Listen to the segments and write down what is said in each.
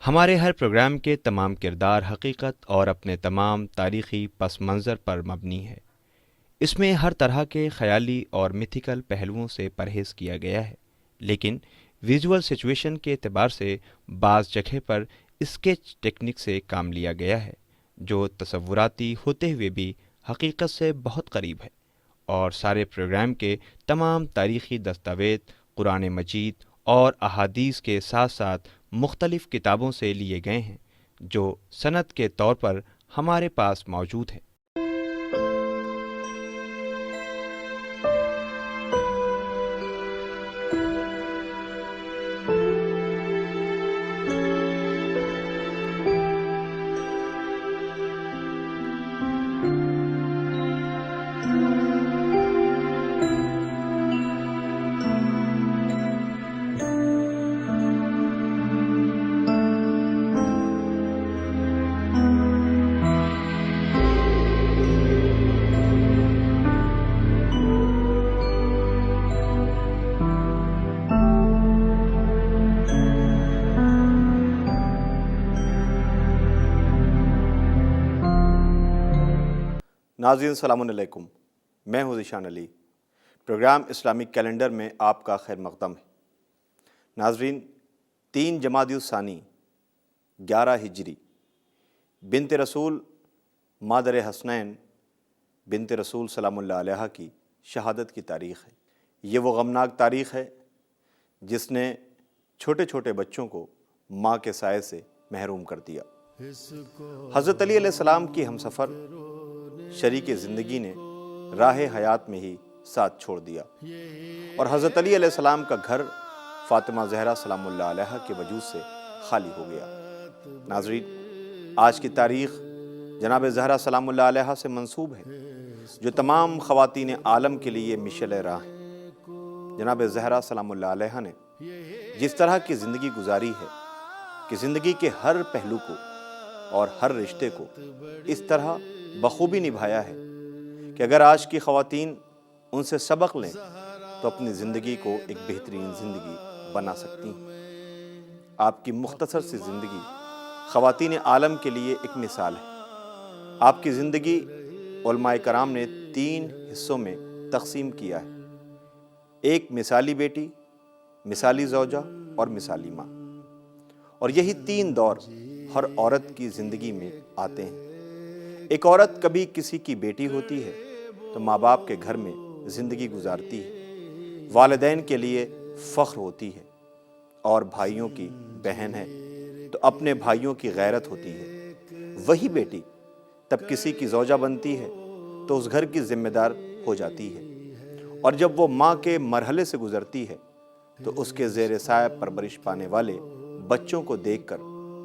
ہمارے ہر پروگرام کے تمام کردار حقیقت اور اپنے تمام تاریخی پس منظر پر مبنی ہے۔ اس میں ہر طرح کے خیالی اور میتھیکل پہلوؤں سے پرہیز کیا گیا ہے، لیکن ویژول سچویشن کے اعتبار سے بعض جگہ پر اسکیچ ٹیکنک سے کام لیا گیا ہے، جو تصوراتی ہوتے ہوئے بھی حقیقت سے بہت قریب ہے۔ اور سارے پروگرام کے تمام تاریخی دستاویز قرآن مجید اور احادیث کے ساتھ ساتھ مختلف کتابوں سے لیے گئے ہیں، جو سند کے طور پر ہمارے پاس موجود ہیں۔ ناظرین السلام علیکم، میں ہوں ذیشان علی۔ پروگرام اسلامک کیلنڈر میں آپ کا خیر مقدم ہے۔ ناظرین، 3 جمادی الثانی 11 ہجری بنت رسول مادر حسنین بنت رسول سلام اللہ علیہ کی شہادت کی تاریخ ہے۔ یہ وہ غمناک تاریخ ہے جس نے چھوٹے چھوٹے بچوں کو ماں کے سائے سے محروم کر دیا۔ حضرت علی علیہ السلام کی ہمسفر شریک زندگی نے راہ حیات میں ہی ساتھ چھوڑ دیا، اور حضرت علی علیہ السلام کا گھر فاطمہ زہرا سلام اللہ علیہ کے وجود سے خالی ہو گیا۔ ناظرین، آج کی تاریخ جناب زہرا سلام اللہ علیہ سے منسوب ہے، جو تمام خواتین عالم کے لیے مشعل راہ ہیں۔ جناب زہرا سلام اللہ علیہ نے جس طرح کی زندگی گزاری ہے کہ زندگی کے ہر پہلو کو اور ہر رشتے کو اس طرح بخوبی نبھایا ہے کہ اگر آج کی خواتین ان سے سبق لیں تو اپنی زندگی کو ایک بہترین زندگی بنا سکتی ہیں۔ آپ کی مختصر سی زندگی خواتین عالم کے لیے ایک مثال ہے۔ آپ کی زندگی علماء کرام نے 3 حصوں میں تقسیم کیا ہے: ایک مثالی بیٹی، مثالی زوجہ اور مثالی ماں۔ اور یہی 3 دور ہر عورت کی زندگی میں آتے ہیں۔ ایک عورت کبھی کسی کی بیٹی ہوتی ہے تو ماں باپ کے گھر میں زندگی گزارتی ہے، والدین کے لیے فخر ہوتی ہے، اور بھائیوں کی بہن ہے تو اپنے بھائیوں کی غیرت ہوتی ہے۔ وہی بیٹی تب کسی کی زوجہ بنتی ہے تو اس گھر کی ذمہ دار ہو جاتی ہے، اور جب وہ ماں کے مرحلے سے گزرتی ہے تو اس کے زیر سایہ پرورش پانے والے بچوں کو دیکھ کر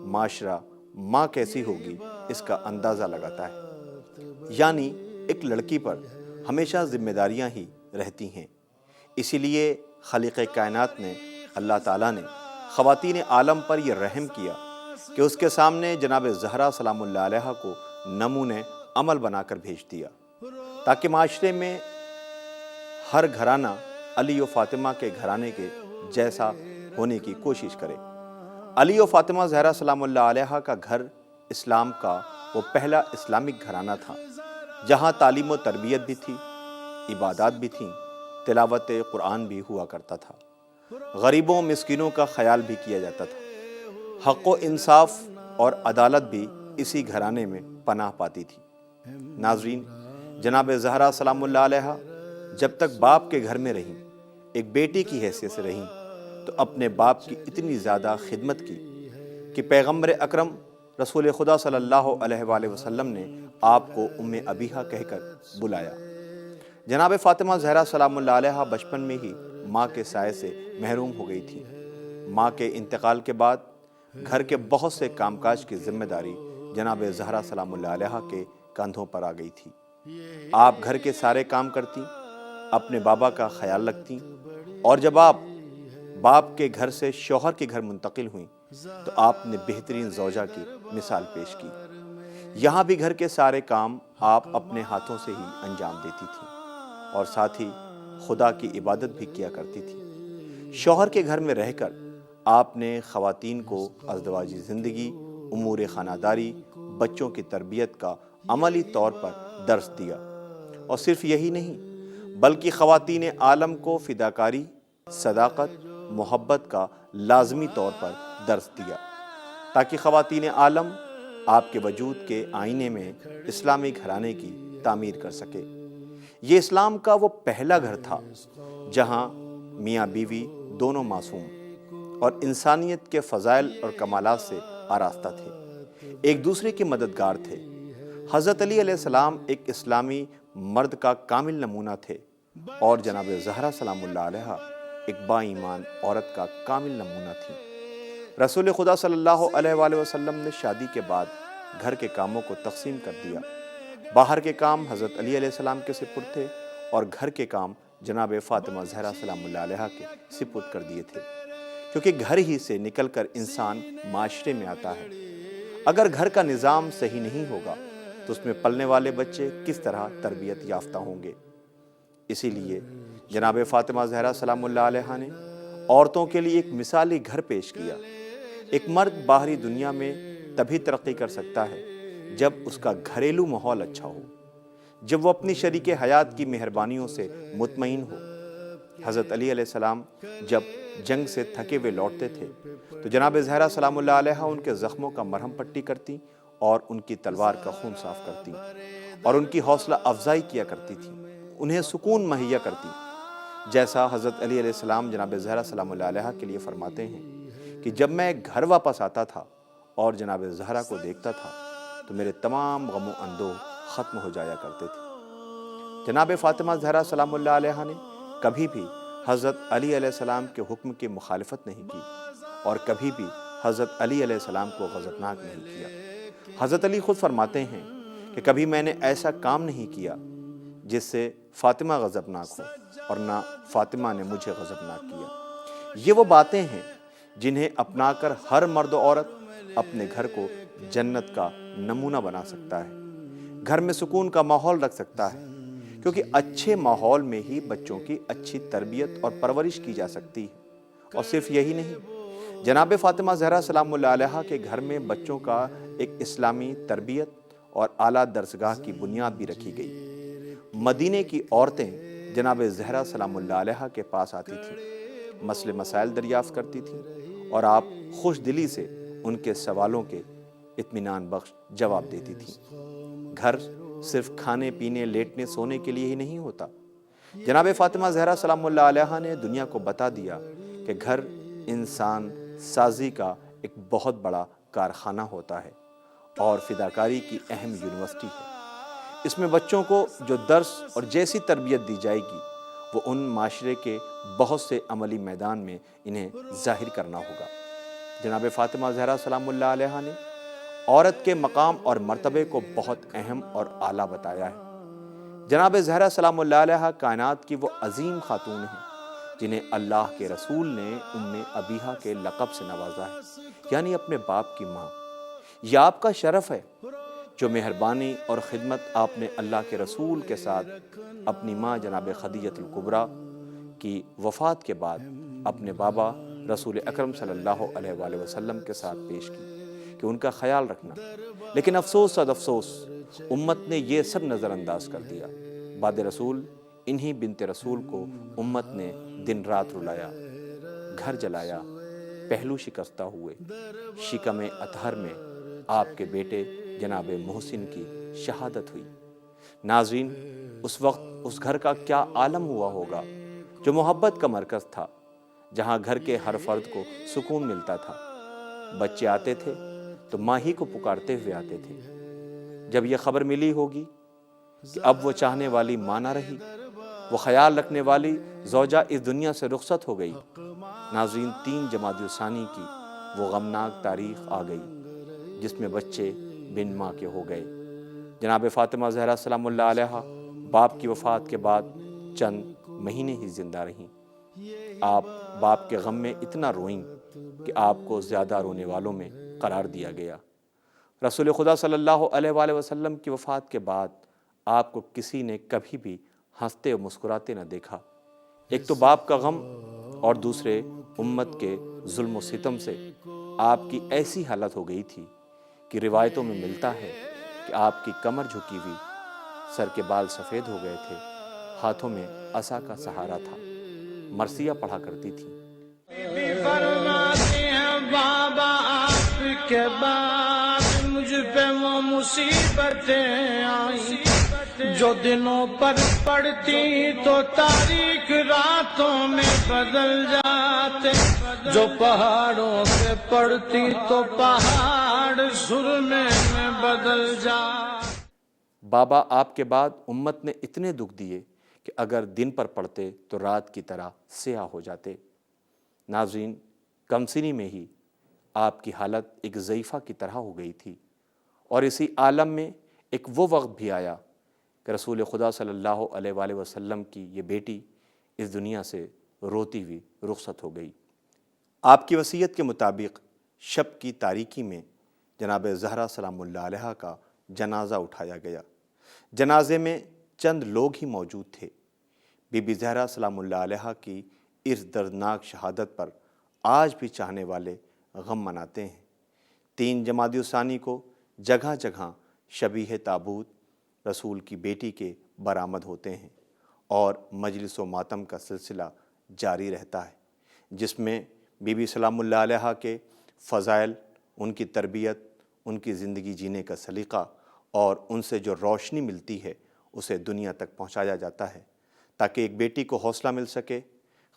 معاشرہ ماں کیسی ہوگی اس کا اندازہ لگاتا ہے۔ یعنی ایک لڑکی پر ہمیشہ ذمہ داریاں ہی رہتی ہیں۔ اسی لیے خالق کائنات نے، اللہ تعالیٰ نے خواتین عالم پر یہ رحم کیا کہ اس کے سامنے جناب زہرا سلام اللہ علیہ کو نمونے عمل بنا کر بھیج دیا، تاکہ معاشرے میں ہر گھرانہ علی و فاطمہ کے گھرانے کے جیسا ہونے کی کوشش کرے۔ علی و فاطمہ زہرا سلام اللہ علیہ کا گھر اسلام کا وہ پہلا اسلامک گھرانہ تھا، جہاں تعلیم و تربیت بھی تھی، عبادات بھی تھیں، تلاوت قرآن بھی ہوا کرتا تھا، غریبوں مسکینوں کا خیال بھی کیا جاتا تھا، حق و انصاف اور عدالت بھی اسی گھرانے میں پناہ پاتی تھی۔ ناظرین، جناب زہرا سلام اللہ علیہ جب تک باپ کے گھر میں رہیں، ایک بیٹی کی حیثیت سے رہیں، تو اپنے باپ کی اتنی زیادہ خدمت کی کہ پیغمبر اکرم رسول خدا صلی اللہ علیہ وآلہ وسلم نے آپ کو ام ابیہا کہہ کر بلایا۔ جناب فاطمہ زہرا سلام اللہ علیہ بچپن میں ہی ماں کے سائے سے محروم ہو گئی تھی۔ ماں کے انتقال کے بعد گھر کے بہت سے کام کاج کی ذمہ داری جناب زہرا سلام اللہ علیہ کے کندھوں پر آ گئی تھی۔ آپ گھر کے سارے کام کرتی، اپنے بابا کا خیال رکھتی، اور جب آپ باپ کے گھر سے شوہر کے گھر منتقل ہوئیں تو آپ نے بہترین زوجہ کی مثال پیش کی۔ یہاں بھی گھر کے سارے کام آپ اپنے ہاتھوں سے ہی انجام دیتی تھی، اور ساتھ ہی خدا کی عبادت بھی کیا کرتی تھی۔ شوہر کے گھر میں رہ کر آپ نے خواتین کو ازدواجی زندگی، امور خانہ داری، بچوں کی تربیت کا عملی طور پر درس دیا، اور صرف یہی نہیں بلکہ خواتین عالم کو فداکاری، صداقت، محبت کا لازمی طور پر درس دیا، تاکہ خواتین عالم آپ کے وجود کے آئینے میں اسلامی گھرانے کی تعمیر کر سکے۔ یہ اسلام کا وہ پہلا گھر تھا جہاں میاں بیوی دونوں معصوم اور انسانیت کے فضائل اور کمالات سے آراستہ تھے، ایک دوسرے کے مددگار تھے۔ حضرت علی علیہ السلام ایک اسلامی مرد کا کامل نمونہ تھے، اور جناب زہرا سلام اللہ علیہا ایک با ایمان عورت کا کامل نمونہ تھی۔ رسول خدا صلی اللہ علیہ وآلہ وسلم نے شادی کے بعد گھر کے کاموں کو تقسیم کر دیا۔ باہر کے کام حضرت علی علیہ السلام کے سپرد تھے، اور گھر کے کام جناب فاطمہ زہرا سلام اللہ علیہا کے سپرد کر دیے تھے، کیونکہ گھر ہی سے نکل کر انسان معاشرے میں آتا ہے۔ اگر گھر کا نظام صحیح نہیں ہوگا تو اس میں پلنے والے بچے کس طرح تربیت یافتہ ہوں گے؟ اسی لیے جناب فاطمہ زہرا سلام اللہ علیہا نے عورتوں کے لیے ایک مثالی گھر پیش کیا۔ ایک مرد باہری دنیا میں تبھی ترقی کر سکتا ہے جب اس کا گھریلو ماحول اچھا ہو، جب وہ اپنی شریک حیات کی مہربانیوں سے مطمئن ہو۔ حضرت علی علیہ السلام جب جنگ سے تھکے ہوئے لوٹتے تھے تو جناب زہرا سلام اللہ علیہا ان کے زخموں کا مرہم پٹی کرتی اور ان کی تلوار کا خون صاف کرتی، اور ان کی حوصلہ افزائی کیا کرتی تھی، انہیں سکون مہیا کرتی، جیسا حضرت علی علیہ السلام جناب زہرا سلام اللہ علیہا کے لیے فرماتے ہیں کہ جب میں گھر واپس آتا تھا اور جناب زہرا کو دیکھتا تھا تو میرے تمام غم و اندوہ ختم ہو جایا کرتے تھے۔ جناب فاطمہ زہرا سلام اللہ علیہا نے کبھی بھی حضرت علی علیہ السلام کے حکم کی مخالفت نہیں کی، اور کبھی بھی حضرت علی علیہ السلام کو غضبناک نہیں کیا۔ حضرت علی خود فرماتے ہیں کہ کبھی میں نے ایسا کام نہیں کیا جس سے فاطمہ غضبناک ہو، اور نہ فاطمہ نے مجھے غضبناک کیا۔ یہ وہ باتیں ہیں جنہیں اپنا کر ہر مرد و عورت اپنے گھر کو جنت کا نمونہ بنا سکتا ہے، گھر میں سکون کا ماحول رکھ سکتا ہے، کیونکہ اچھے ماحول میں ہی بچوں کی اچھی تربیت اور پرورش کی جا سکتی ہے۔ اور صرف یہی نہیں، جناب فاطمہ زہرا سلام اللہ علیہا کے گھر میں بچوں کا ایک اسلامی تربیت اور اعلیٰ درسگاہ کی بنیاد بھی رکھی گئی۔ مدینے کی عورتیں جناب زہرا سلام اللہ علیہا کے پاس آتی تھیں، مسئلے مسائل دریافت کرتی تھیں، اور آپ خوش دلی سے ان کے سوالوں کے اطمینان بخش جواب دیتی تھیں۔ گھر صرف کھانے پینے لیٹنے سونے کے لیے ہی نہیں ہوتا۔ جناب فاطمہ زہرا سلام اللہ علیہا نے دنیا کو بتا دیا کہ گھر انسان سازی کا ایک بہت بڑا کارخانہ ہوتا ہے اور فداکاری کی اہم یونیورسٹی ہے۔ اس میں بچوں کو جو درس اور جیسی تربیت دی جائے گی وہ ان معاشرے کے بہت سے عملی میدان میں انہیں ظاہر کرنا ہوگا۔ جناب فاطمہ زہرا سلام اللہ علیہا نے عورت کے مقام اور مرتبے کو بہت اہم اور اعلیٰ بتایا ہے۔ جناب زہرا سلام اللہ علیہا کائنات کی وہ عظیم خاتون ہیں جنہیں اللہ کے رسول نے ام ابیہا کے لقب سے نوازا ہے، یعنی اپنے باپ کی ماں۔ یہ آپ کا شرف ہے جو مہربانی اور خدمت آپ نے اللہ کے رسول کے ساتھ اپنی ماں جناب خدیجۃ الکبریٰ کی وفات کے بعد اپنے بابا رسول اکرم صلی اللہ علیہ وآلہ وسلم کے ساتھ پیش کی کہ ان کا خیال رکھنا۔ لیکن افسوس صد افسوس، امت نے یہ سب نظر انداز کر دیا۔ بعد رسول انہی بنت رسول کو امت نے دن رات رلایا، گھر جلایا، پہلو شکستہ ہوئے۔ شکم اطہر میں آپ کے بیٹے جناب محسن کی شہادت ہوئی۔ ناظرین، اس وقت اس گھر کا کیا عالم ہوا ہوگا جو محبت کا مرکز تھا، جہاں گھر کے ہر فرد کو سکون ملتا تھا۔ بچے آتے تھے تو ماں ہی کو پکارتے ہوئے آتے تھے۔ جب یہ خبر ملی ہوگی کہ اب وہ چاہنے والی ماں نہ رہی، وہ خیال رکھنے والی زوجہ اس دنیا سے رخصت ہو گئی، ناظرین 3 جمادی الثانی کی وہ غمناک تاریخ آ گئی جس میں بچے بن ماں کے ہو گئے۔ جناب فاطمہ زہرا سلام اللہ علیہا باپ کی وفات کے بعد چند مہینے ہی زندہ رہیں۔ آپ باپ کے غم میں اتنا روئیں کہ آپ کو زیادہ رونے والوں میں قرار دیا گیا۔ رسول خدا صلی اللہ علیہ وآلہ وسلم کی وفات کے بعد آپ کو کسی نے کبھی بھی ہنستے اور مسکراتے نہ دیکھا۔ ایک تو باپ کا غم، اور دوسرے امت کے ظلم و ستم سے آپ کی ایسی حالت ہو گئی تھی کہ روایتوں میں ملتا ہے کہ آپ کی کمر جھکی ہوئی، سر کے بال سفید ہو گئے تھے، ہاتھوں میں عصا کا سہارا تھا، مرثیہ پڑھا کرتی تھی۔ فرماتے ہیں بابا آپ کے بعد مجھ پہ وہ مصیبتیں آئیں جو دنوں پر پڑتی تو تاریک راتوں میں بدل جاتے، جو پہاڑوں پہ پڑتی تو پہاڑ سرمے میں بدل جاتے۔ بابا آپ کے بعد امت نے اتنے دکھ دیے کہ اگر دن پر پڑتے تو رات کی طرح سیاہ ہو جاتے۔ ناظرین، کمسنی میں ہی آپ کی حالت ایک ضعیفہ کی طرح ہو گئی تھی، اور اسی عالم میں ایک وہ وقت بھی آیا کہ رسول خدا صلی اللہ علیہ وآلہ وسلم کی یہ بیٹی اس دنیا سے روتی ہوئی رخصت ہو گئی۔ آپ کی وصیت کے مطابق شب کی تاریکی میں جناب زہرا سلام اللہ علیہ کا جنازہ اٹھایا گیا۔ جنازے میں چند لوگ ہی موجود تھے۔ بی بی زہرا سلام اللہ علیہ کی اس دردناک شہادت پر آج بھی چاہنے والے غم مناتے ہیں۔ 3 جمادی الثانی کو جگہ جگہ شبیہ تابوت رسول کی بیٹی کے برآمد ہوتے ہیں، اور مجلس و ماتم کا سلسلہ جاری رہتا ہے، جس میں بی بی سلام اللہ علیہ کے فضائل، ان کی تربیت، ان کی زندگی جینے کا سلیقہ اور ان سے جو روشنی ملتی ہے اسے دنیا تک پہنچایا جاتا ہے، تاکہ ایک بیٹی کو حوصلہ مل سکے،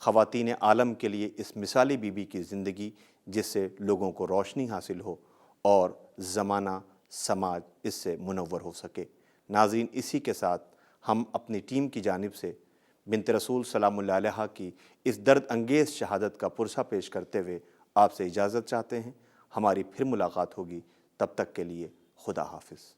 خواتین عالم کے لیے اس مثالی بی بی کی زندگی جس سے لوگوں کو روشنی حاصل ہو اور زمانہ سماج اس سے منور ہو سکے۔ ناظرین، اسی کے ساتھ ہم اپنی ٹیم کی جانب سے بنت رسول سلام اللہ علیہ کی اس درد انگیز شہادت کا پرسہ پیش کرتے ہوئے آپ سے اجازت چاہتے ہیں۔ ہماری پھر ملاقات ہوگی، تب تک کے لیے خدا حافظ۔